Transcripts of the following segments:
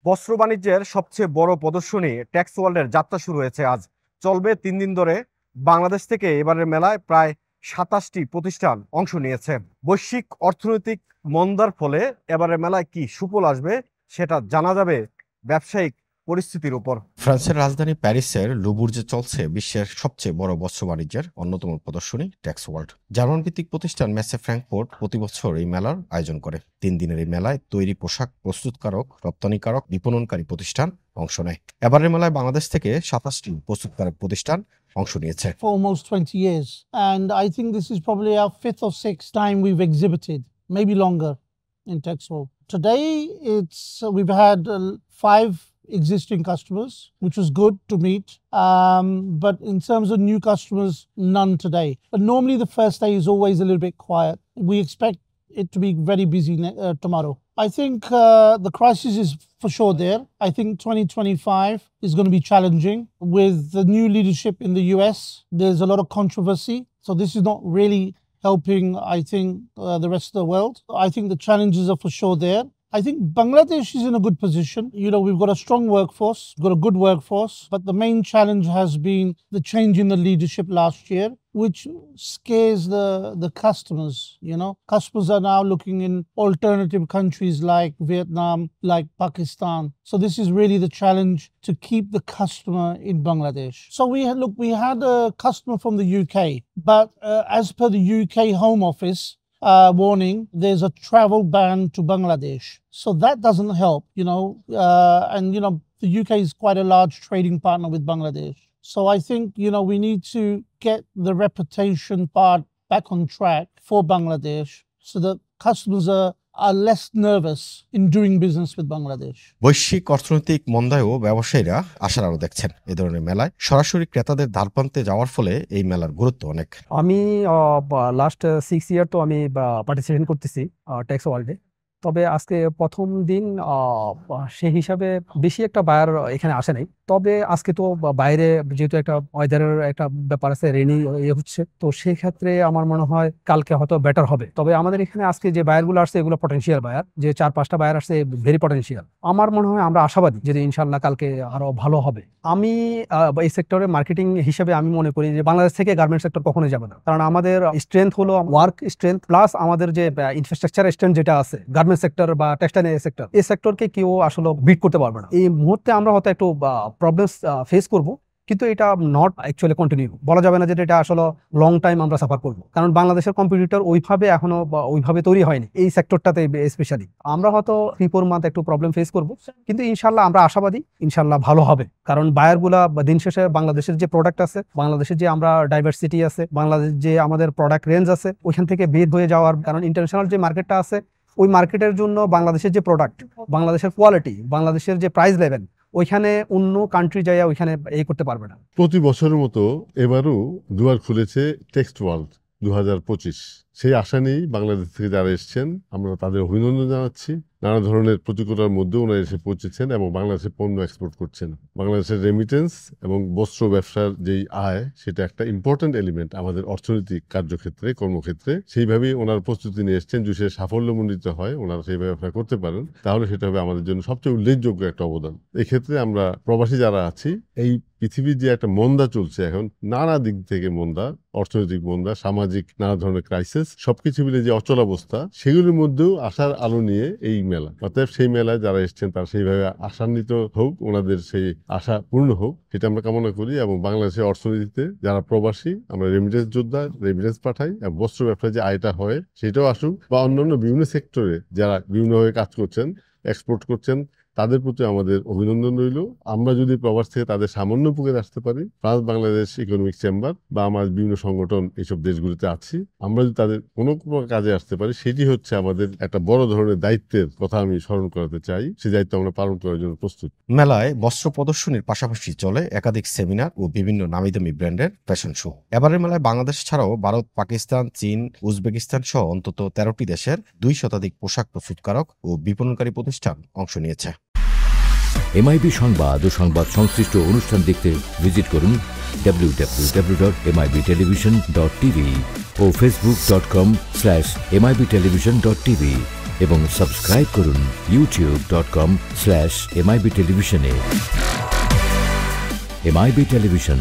বস্ত্র বাণিজ্যের সবচেয়ে বড় প্রদর্শনী টেক্স ওয়ার্ল্ডের যাত্রা শুরু হয়েছে আজ। চলবে 3 দিন ধরে। বাংলাদেশ থেকে এবারের মেলায় প্রায় 27টি প্রতিষ্ঠান অংশ নিয়েছে। বৈশ্বিক অর্থনৈতিক মন্দার ফলে এবারের মেলায় কি সুফল আসবে সেটা জানা যাবে ব্যবসায়িক পরিস্থিতির উপর। ফ্রান্সের রাজধানী প্যারিসের লুবুর্জে চলছে বিশ্বের সবচেয়ে বড় বস্ত্র বাণিজ্যের অন্যতম প্রদর্শনী টেক্স ওয়ার্ল্ড। জার্মান ভিত্তিক প্রতিষ্ঠান মেসে ফ্র্যাঙ্কফুর্ট প্রতি বছর এই মেলার আয়োজন করে। 3 দিনের এই মেলায় তৈরি পোশাক প্রস্তুতকারক, রপ্তানিকারক, বিপণনকারী প্রতিষ্ঠান অংশ নেয়। এবারের মেলায় বাংলাদেশ থেকে 27টি প্রস্তুতকারক প্রতিষ্ঠান অংশ নিয়েছে। For almost 20 years, and I think this is probably our 5th or 6th time we've exhibited, maybe longer, in Tex World. Today we've had 5 existing customers, which was good to meet, but in terms of new customers, none today. But normally the first day is always a little bit quiet. We expect it to be very busy tomorrow. I think the crisis is for sure there. I think 2025 is going to be challenging with the new leadership in the US. There's a lot of controversy, so this is not really helping, I think, the rest of the world. I think the challenges are for sure there. I think Bangladesh is in a good position. You know, we've got a strong workforce, got a good workforce, but the main challenge has been the change in the leadership last year, which scares the customers. You know, customers are now looking in alternative countries like Vietnam, like Pakistan. So this is really the challenge to keep the customer in Bangladesh. So we had a customer from the UK, but as per the UK Home Office warning, there's a travel ban to Bangladesh. So that doesn't help, you know, and, you know, the UK is quite a large trading partner with Bangladesh. So I think, you know, we need to get the reputation part back on track for Bangladesh so that customers are less nervous in doing business with Bangladesh. বৈশ্বিক অর্থনৈতিক মন্দায়ও ব্যবসায়ীরা আশার আলো দেখছেন। এ ধরনের মেলায় সরাসরি ক্রেতাদের দ্বারপ্রান্তে যাওয়ার ফলে এই মেলার গুরুত্ব অনেক। আমি লাস্ট 6 ইয়ার তো আমি পার্টিসিপেশন করতেছি টেক্স ওয়ার্ল্ডে। তবে আজকে প্রথম দিন সেই হিসাবে বেশি একটা বায়ার এখানে আসে নাই। তবে আজকে তো বাইরে যেহেতু একটা ওয়েদারের একটা ব্যাপার আছে, রেনি হচ্ছে, তো সেই ক্ষেত্রে আমার মনে হয় কালকে হয়তো বেটার হবে। তবে আমাদের এখানে আজকে যে বায়ারগুলো আসছে এগুলো পটেনশিয়াল বায়ার, যে 4-5টা বায়ার আসছে ভেরি পটেনশিয়াল। আমার মনে হয় আমরা আশাবাদী যে ইনশাল্লাহ কালকে আরো ভালো হবে। আমি এই সেক্টরে মার্কেটিং হিসেবে আমি মনে করি যে বাংলাদেশ থেকে গার্মেন্ট সেক্টর কখনোই যাবে না, কারণ আমাদের স্ট্রেংথ হলো ওয়ার্ক স্ট্রেংথ প্লাস আমাদের যে ইনফ্রাস্ট্রাকচার স্ট্রেংথ যেটা আছে গার্মেন্ট সেক্টর বা টেক্সটাইল সেক্টর, এই সেক্টরকে কেউ আসলে বিট করতে পারবে না। এই মুহূর্তে আমরা হয়তো একটু প্রবলেমস ফেস করব, কিন্তু এটা নট অ্যাকচুয়ালি কন্টিনিউ বলা যাবে না যে এটা আসলে লং টাইম আমরা সাফার করবো, কারণ বাংলাদেশের কম্পিটিটর ওইভাবে এখনো ওইভাবে তৈরি হয়নি এই সেক্টরটাতে স্পেশালি। আমরা হয়তো 3-4 মান্থ একটু প্রবলেম ফেস করবো, কিন্তু ইনশাল্লাহ আমরা আশাবাদী ইনশাল্লাহ ভালো হবে। কারণ বায়ারগুলা দিন শেষে বাংলাদেশের যে প্রোডাক্ট আছে, বাংলাদেশের যে আমরা ডাইভার্সিটি আছে, বাংলাদেশ যে আমাদের প্রোডাক্ট রেঞ্জ আছে, ওইখান থেকে বের হয়ে যাওয়ার, কারণ ইন্টারন্যাশনাল যে মার্কেটটা আছে ওই মার্কেটের জন্য বাংলাদেশের যে প্রোডাক্ট, বাংলাদেশের কোয়ালিটি, বাংলাদেশের যে প্রাইস লেভেল, ওইখানে অন্য কান্ট্রি যাইয়া ওইখানে করতে পারবে না। প্রতি বছরের মতো এবারও দুয়ার খুলেছে টেক্স ওয়ার্ল্ড 2025। সেই আশা নিয়েই বাংলাদেশ থেকে যারা এসছেন আমরা তাদের অভিনন্দন জানাচ্ছি। নানা ধরনের প্রতিকূলতার মধ্যেও ওনারা এসে পৌঁছেছেন এবং বাংলাদেশে পণ্য এক্সপোর্ট করছেন। বাংলাদেশের রেমিটেন্স এবং বস্ত্র ব্যবসার যেই আয়, সেটা একটা ইম্পর্টেন্ট এলিমেন্ট আমাদের অর্থনৈতিক কার্যক্ষেত্রে, কর্মক্ষেত্রে। সেইভাবেই ওনার প্রস্তুতি নিয়ে এসছেন। যদি সে সাফল্যমণ্ডিত হয়, ওনারা সেইভাবে ব্যবসা করতে পারেন, তাহলে সেটা হবে আমাদের জন্য সবচেয়ে উল্লেখযোগ্য একটা অবদান। এক্ষেত্রে আমরা প্রবাসী যারা আছি, এই পৃথিবীর যে একটা মন্দা চলছে এখন, নানা দিক থেকে মন্দা, অর্থনৈতিক মন্দা, সামাজিক নানা ধরনের ক্রাইসিস, সবকিছু মিলে যে অচলাবস্থা, সেগুলির মধ্যেও আশার আলো নিয়ে এই মেলা। অতএব সেই মেলায় যারা এসছেন তারা সেইভাবে আশান্বিত হোক, ওনাদের সেই আশা পূর্ণ হোক, সেটা আমরা কামনা করি। এবং বাংলাদেশের অর্থনীতিতে যারা প্রবাসী, আমরা রেমিটেন্স যোদ্ধা, রেমিটেন্স পাঠাই, এবং বস্ত্র ব্যবসায় যে আয়টা হয় সেটাও আসুক, বা অন্যান্য বিভিন্ন সেক্টরে যারা বিভিন্নভাবে কাজ করছেন, এক্সপোর্ট করছেন, তাদের প্রতি আমাদের অভিনন্দন রইল। আমরা যদি প্রবাস থেকে তাদের সামান্য উপকারে আসতে পারি, ফ্রান্স বাংলাদেশ ইকোনমিক চেম্বার বা আমার বিভিন্ন সংগঠন এইসব দেশগুলিতে আছি, আমরা যদি তাদের কোনো কাজে আসতে পারি, সেটি হচ্ছে আমাদের একটা বড় ধরনের দায়িত্বের কথা আমি স্মরণ করাতে চাই। সেই দায়িত্ব আমরা পালন করার জন্য প্রস্তুত। মেলায় বস্ত্র প্রদর্শনীর পাশাপাশি চলে একাধিক সেমিনার ও বিভিন্ন নামিদামি ব্র্যান্ডের ফ্যাশন শো। এবারের মেলায় বাংলাদেশ ছাড়াও ভারত, পাকিস্তান, চীন, উজবেকিস্তান সহ অন্তত 13টি দেশের 2 শতাধিক পোশাক প্রস্তুতকারক ও বিপণনকারী প্রতিষ্ঠান অংশ নিয়েছে। এমআইবি সংবাদ ও সংবাদ সংশ্লিষ্ট অনুষ্ঠান দেখতে ভিজিট করুন www.mibtelevision.tv ও facebook.com/mibtelevision.tv। এবং সাবস্ক্রাইব করুন youtube.com/MIB টেলিভিশনে। MIB টেলিভিশন,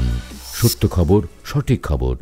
সত্য খবর, সঠিক খবর।